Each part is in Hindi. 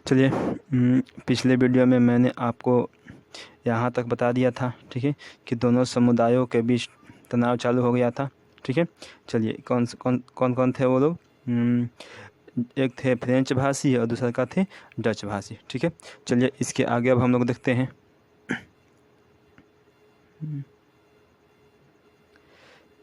चलिए, पिछले वीडियो में मैंने आपको यहाँ तक बता दिया था, ठीक है, कि दोनों समुदायों के बीच तनाव चालू हो गया था, ठीक है। चलिए, कौन थे वो लोग? एक थे फ्रेंच भाषी और दूसरा का थे डच भाषी, ठीक है। चलिए, इसके आगे अब हम लोग देखते हैं।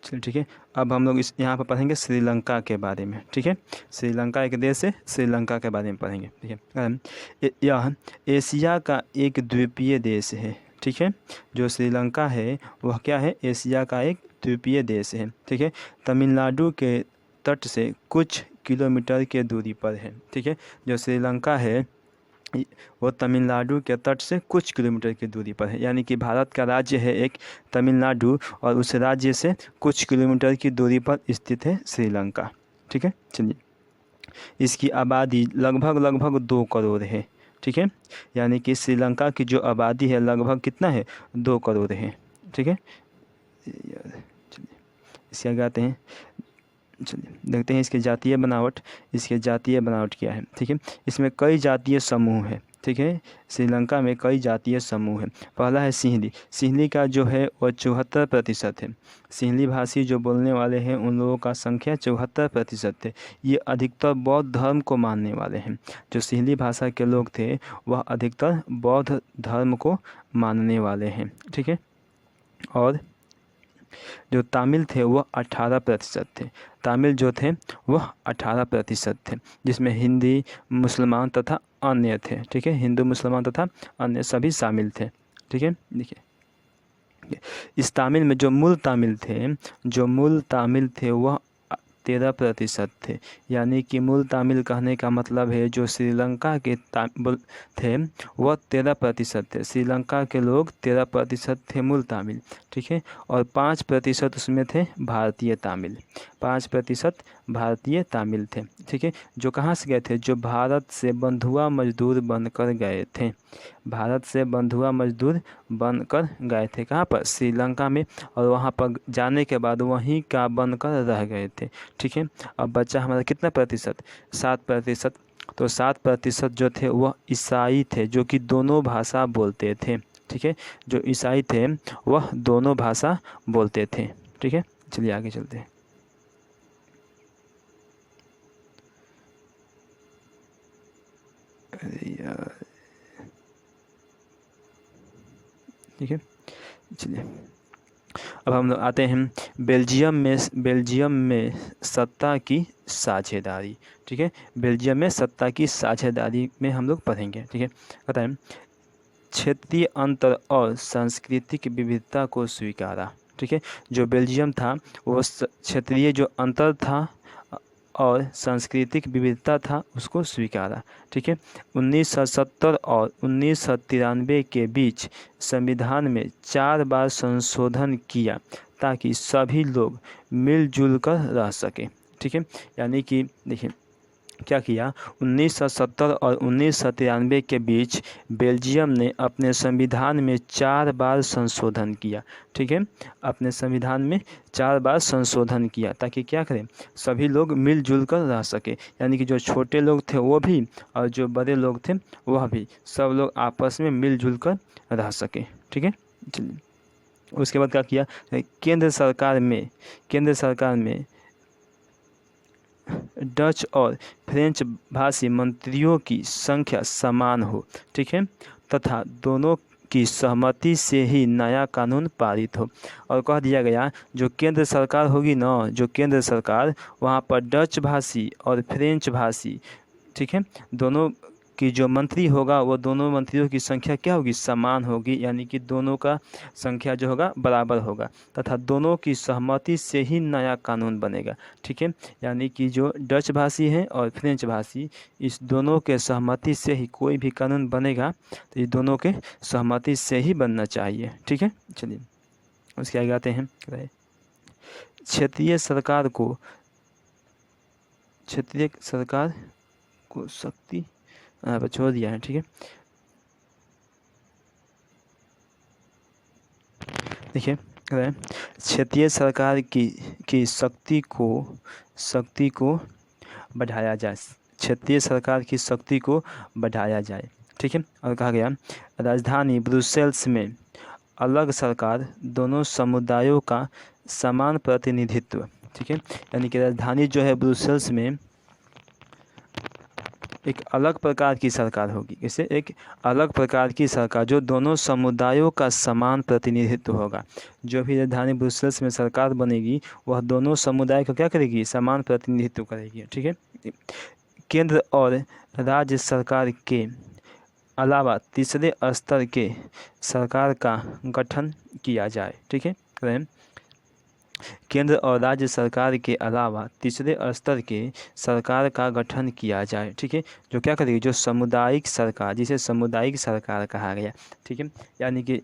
चलिए, ठीक है। अब हम लोग इस यहाँ पर पढ़ेंगे श्रीलंका के बारे में, ठीक है। श्रीलंका एक देश है, श्रीलंका के बारे में पढ़ेंगे, ठीक है। यह एशिया का एक द्वीपीय देश है, ठीक है। जो श्रीलंका है वह क्या है? एशिया का एक द्वीपीय देश है, ठीक है। तमिलनाडु के तट से कुछ किलोमीटर की दूरी पर है, ठीक है। जो श्रीलंका है वो तमिलनाडु के तट से कुछ किलोमीटर की दूरी पर है, यानी कि भारत का राज्य है एक तमिलनाडु, और उस राज्य से कुछ किलोमीटर की दूरी पर स्थित है श्रीलंका, ठीक है। चलिए, इसकी आबादी लगभग 2 करोड़ है, ठीक है। यानी कि श्रीलंका की जो आबादी है लगभग कितना है? 2 करोड़ है, ठीक है। चलिए, इसके आगे आते हैं। चलिए, देखते हैं इसकी जातीय बनावट। इसके जातीय बनावट क्या है, ठीक है। इसमें कई जातीय समूह है, ठीक है। श्रीलंका में कई जातीय समूह है। पहला है सिंहली। सिंहली का जो है वह 74% है। सिंहली भाषी जो बोलने वाले हैं उन लोगों का संख्या 74% है। ये अधिकतर बौद्ध धर्म को मानने वाले हैं। जो सिंहली भाषा के लोग थे वह अधिकतर बौद्ध धर्म को मानने वाले हैं, ठीक है। और जो तमिल थे वह 18% थे। तमिल जो थे वह 18% थे, जिसमें हिंदी, मुसलमान तथा अन्य थे, ठीक है। हिंदू, मुसलमान तथा अन्य सभी शामिल थे, ठीक है। देखिए, इस तमिल में जो मूल तमिल थे वह 13% थे। यानी कि मूल तमिल कहने का मतलब है जो श्रीलंका के तमिल थे वह 13% थे। श्रीलंका के लोग 13% थे मूल तमिल, ठीक है। और 5% उसमें थे भारतीय तमिल। 5% भारतीय तमिल थे, ठीक है। जो कहाँ से गए थे? जो भारत से बंधुआ मजदूर बनकर गए थे। भारत से बंधुआ मजदूर बनकर गए थे। कहाँ पर? श्रीलंका में। और वहाँ पर जाने के बाद वहीं का बनकर रह गए थे, ठीक है। अब बचा हमारा कितना प्रतिशत? 7%। तो 7% जो थे वह ईसाई थे, जो कि दोनों भाषा बोलते थे, ठीक है। जो ईसाई थे वह दोनों भाषा बोलते थे, ठीक है। चलिए आगे चलते हैं। ठीक है, चलिए, अब हम लोग आते हैं बेल्जियम में सत्ता की साझेदारी, ठीक है। बेल्जियम में सत्ता की साझेदारी में हम लोग पढ़ेंगे, ठीक है। बताएं, क्षेत्रीय अंतर और सांस्कृतिक विविधता को स्वीकारा, ठीक है। जो बेल्जियम था वो क्षेत्रीय जो अंतर था और सांस्कृतिक विविधता था उसको स्वीकारा, ठीक है। 1970 और 1993 के बीच संविधान में 4 बार संशोधन किया ताकि सभी लोग मिलजुल कर रह सकें, ठीक है। यानी कि देखिए क्या किया, 1970 और 1993 के बीच बेल्जियम ने अपने संविधान में 4 बार संशोधन किया, ठीक है। अपने संविधान में 4 बार संशोधन किया ताकि क्या करें? सभी लोग मिलजुल कर रह सके। यानी कि जो छोटे लोग थे वो भी और जो बड़े लोग थे वह भी, सब लोग आपस में मिलजुल कर रह सके, ठीक है। चलिए, उसके बाद क्या किया? केंद्र सरकार में डच और फ्रेंच भाषी मंत्रियों की संख्या समान हो, ठीक है, तथा दोनों की सहमति से ही नया कानून पारित हो। और कह दिया गया जो केंद्र सरकार होगी ना, जो केंद्र सरकार, वहाँ पर डच भाषी और फ्रेंच भाषी, ठीक है, दोनों की जो मंत्री होगा वो दोनों मंत्रियों की संख्या क्या होगी? समान होगी। यानी कि दोनों का संख्या जो होगा बराबर होगा, तथा दोनों की सहमति से ही नया कानून बनेगा, ठीक है। यानी कि जो डच भाषी हैं और फ्रेंच भाषी, इस दोनों के सहमति से ही कोई भी कानून बनेगा, तो ये दोनों के सहमति से ही बनना चाहिए, ठीक है। चलिए, उसके आगे आते हैं। क्षेत्रीय सरकार को शक्ति पर छोड़ दिया है, ठीक है। देखिए, क्षेत्रीय सरकार की शक्ति को बढ़ाया जाए। क्षेत्रीय सरकार की शक्ति को बढ़ाया जाए। ठीक है। और कहा गया राजधानी ब्रुसेल्स में अलग सरकार, दोनों समुदायों का समान प्रतिनिधित्व। ठीक है। यानी कि राजधानी जो है ब्रुसेल्स में एक अलग प्रकार की सरकार होगी। इसे एक अलग प्रकार की सरकार जो दोनों समुदायों का समान प्रतिनिधित्व होगा। जो भी राजधानी ब्रुसेल्स में सरकार बनेगी वह दोनों समुदाय का क्या करेगी, समान प्रतिनिधित्व करेगी। ठीक है। केंद्र और राज्य सरकार के अलावा तीसरे स्तर के सरकार का गठन किया जाए। ठीक है। केंद्र और राज्य सरकार के अलावा तीसरे स्तर के सरकार का गठन किया जाए। ठीक है। जो क्या करेगी, जो सामुदायिक सरकार, जिसे सामुदायिक सरकार कहा गया। ठीक है। यानी कि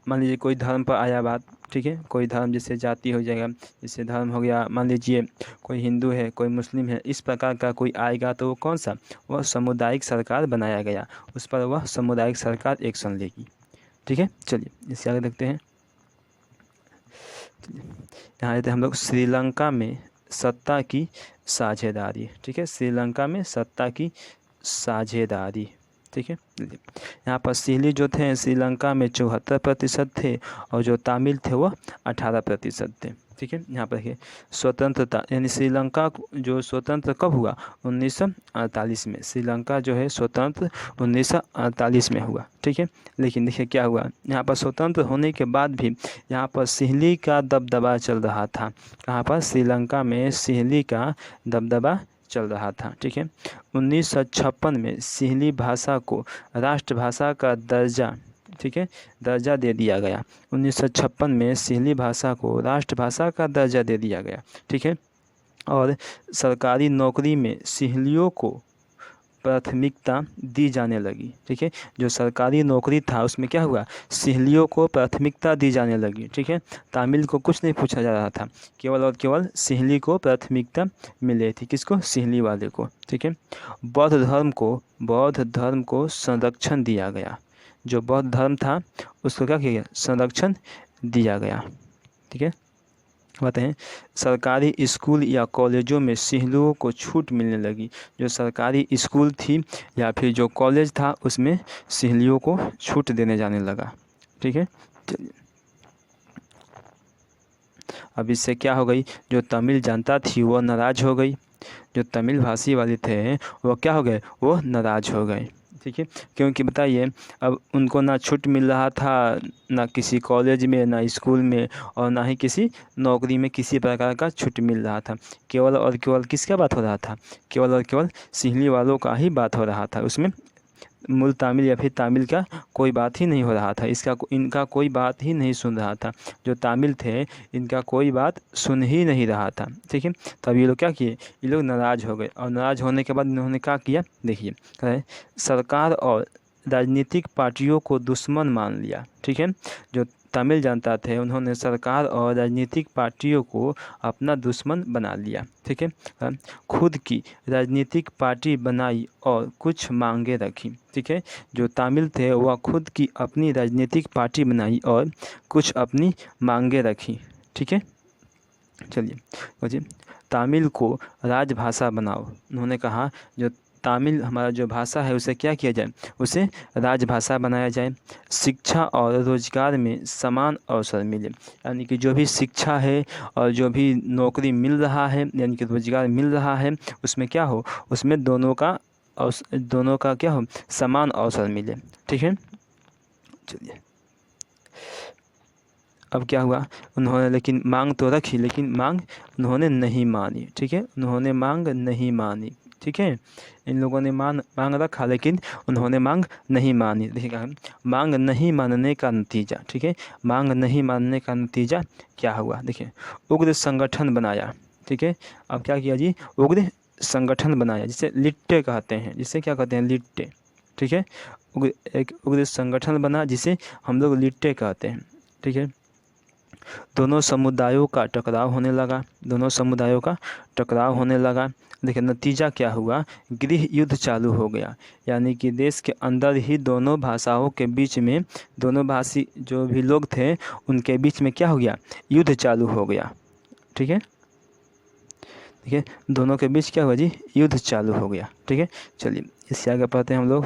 मान लीजिए कोई धर्म पर आया बात। ठीक है। कोई धर्म जैसे जाति हो जाएगा, जैसे धर्म हो गया, मान लीजिए कोई हिंदू है, कोई मुस्लिम है, इस प्रकार का कोई आएगा तो वो कौन सा, वह सामुदायिक सरकार बनाया गया, उस पर वह सामुदायिक सरकार एक्शन लेगी। ठीक है। चलिए इससे आगे देखते हैं। यहाँ आते हम लोग श्रीलंका में सत्ता की साझेदारी। ठीक है। श्रीलंका में सत्ता की साझेदारी। ठीक है। यहाँ पर सिहली जो थे श्रीलंका में 74% थे और जो तमिल थे वो 18% थे। ठीक है। यहाँ पर देखिए स्वतंत्रता, यानी श्रीलंका जो स्वतंत्र कब हुआ, 1948 में। श्रीलंका जो है स्वतंत्र 1948 में हुआ। ठीक है। लेकिन देखिए क्या हुआ, यहाँ पर स्वतंत्र होने के बाद भी यहाँ पर सिहली का दबदबा चल रहा था। कहाँ पर, श्रीलंका में सिहली का दबदबा चल रहा था। ठीक है। 1956 में सिहली भाषा को राष्ट्रभाषा का दर्जा, ठीक है, दर्जा दे दिया गया। 1956 में सिहली भाषा को राष्ट्रभाषा का दर्जा दे दिया गया। ठीक है। और सरकारी नौकरी में सिहलियों को प्राथमिकता दी जाने लगी। ठीक है। जो सरकारी नौकरी था उसमें क्या हुआ, सिहलियों को प्राथमिकता दी जाने लगी। ठीक है। तमिल को कुछ नहीं पूछा जा रहा था, केवल और केवल सिहली को प्राथमिकता मिली थी। किसको, सिहली वाले को। ठीक है। बौद्ध धर्म को संरक्षण दिया गया। जो बौद्ध धर्म था उसको क्या किया गया, संरक्षण दिया गया। ठीक है। बताते हैं सरकारी स्कूल या कॉलेजों में सिहलियों को छूट मिलने लगी। जो सरकारी स्कूल थी या फिर जो कॉलेज था उसमें सिहलियों को छूट देने जाने लगा। ठीक है। अब इससे क्या हो गई, जो तमिल जनता थी वो नाराज़ हो गई। जो तमिल भाषी वाले थे वो क्या हो गए, वो नाराज़ हो गए। ठीक है। क्योंकि बताइए अब उनको ना छूट मिल रहा था, ना किसी कॉलेज में, ना स्कूल में, और ना ही किसी नौकरी में किसी प्रकार का छूट मिल रहा था। केवल और केवल किसका बात हो रहा था, केवल और केवल सिहली वालों का ही बात हो रहा था। उसमें मूल तमिल या फिर तमिल का कोई बात ही नहीं हो रहा था। इनका कोई बात ही नहीं सुन रहा था। जो तमिल थे इनका कोई बात सुन ही नहीं रहा था। ठीक है। तब ये लोग क्या किए, ये लोग नाराज़ हो गए। और नाराज़ होने के बाद इन्होंने क्या किया, देखिए सरकार और राजनीतिक पार्टियों को दुश्मन मान लिया। ठीक है। जो तमिल जनता थे उन्होंने सरकार और राजनीतिक पार्टियों को अपना दुश्मन बना लिया। ठीक है। खुद की राजनीतिक पार्टी बनाई और कुछ मांगे रखी। ठीक है। जो तमिल थे वह खुद की अपनी राजनीतिक पार्टी बनाई और कुछ अपनी मांगे रखी। ठीक है। चलिए तमिल को राजभाषा बनाओ। उन्होंने कहा जो तमिल हमारा जो भाषा है उसे क्या किया जाए, उसे राजभाषा बनाया जाए। शिक्षा और रोजगार में समान अवसर मिले। यानी कि जो भी शिक्षा है और जो भी नौकरी मिल रहा है, यानी कि रोजगार मिल रहा है, उसमें क्या हो, उसमें दोनों का क्या हो, समान अवसर मिले। ठीक है। चलिए अब क्या हुआ, उन्होंने लेकिन मांग तो रखी, लेकिन मांग उन्होंने नहीं मानी। ठीक है। उन्होंने मांग नहीं मानी। ठीक है। इन लोगों ने मांग रखा लेकिन उन्होंने मांग नहीं मानी। देखिएगा मांग नहीं मानने का नतीजा। ठीक है। मांग नहीं मानने का नतीजा क्या हुआ, देखिए उग्र संगठन बनाया। ठीक है। अब क्या किया जी, उग्र संगठन बनाया, जिसे लिट्टे कहते हैं। जिसे क्या कहते हैं, लिट्टे। ठीक है। एक उग्र संगठन बना जिसे हम लोग लिट्टे कहते हैं। ठीक है। दोनों समुदायों का टकराव होने लगा। दोनों समुदायों का टकराव होने लगा। देखिए नतीजा क्या हुआ, गृह युद्ध चालू हो गया। यानी कि देश के अंदर ही दोनों भाषाओं के बीच में, दोनों भाषी जो भी लोग थे उनके बीच में क्या हो गया, युद्ध चालू हो गया। ठीक है। ठीक है, दोनों के बीच क्या हुआ जी, युद्ध चालू हो गया। ठीक है, चलिए इससे आगे पढ़ते हैं हम लोग।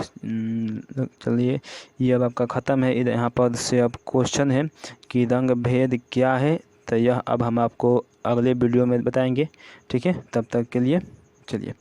चलिए ये अब आपका ख़त्म है। इधर यहाँ पर से अब क्वेश्चन है कि रंग भेद क्या है, तो यह अब हम आपको अगले वीडियो में बताएंगे। ठीक है, तब तक के लिए चलिए।